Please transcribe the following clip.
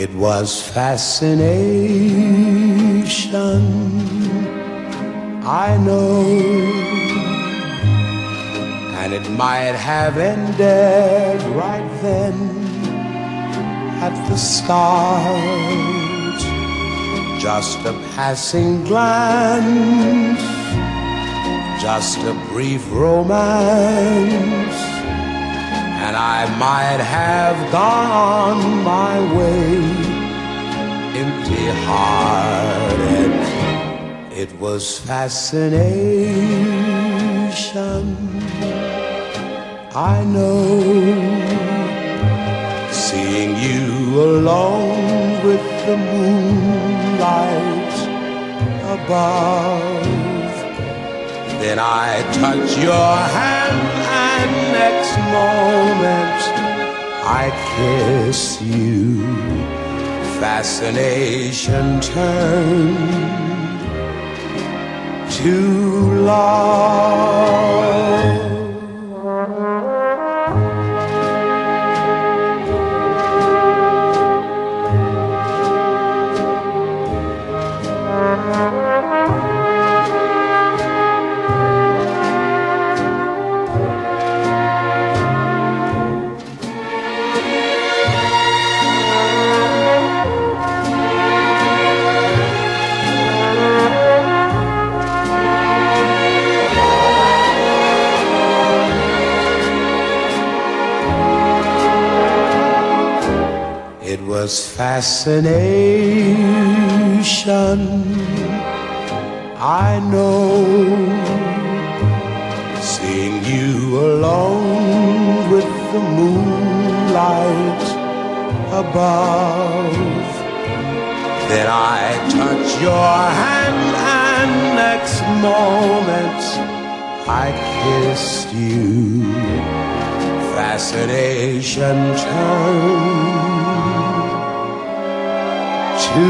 It was fascination, I know, and it might have ended right then at the start. Just a passing glance, just a brief romance, and I might have gone on my way, empty-hearted. It was fascination, I know, seeing you alone with the moonlight above. Then I touch your hand and next moment I kiss you. Fascination turned to love. It was fascination, I know, seeing you alone with the moonlight above. Then I touch your hand and next moment I kissed you. Fascination turned to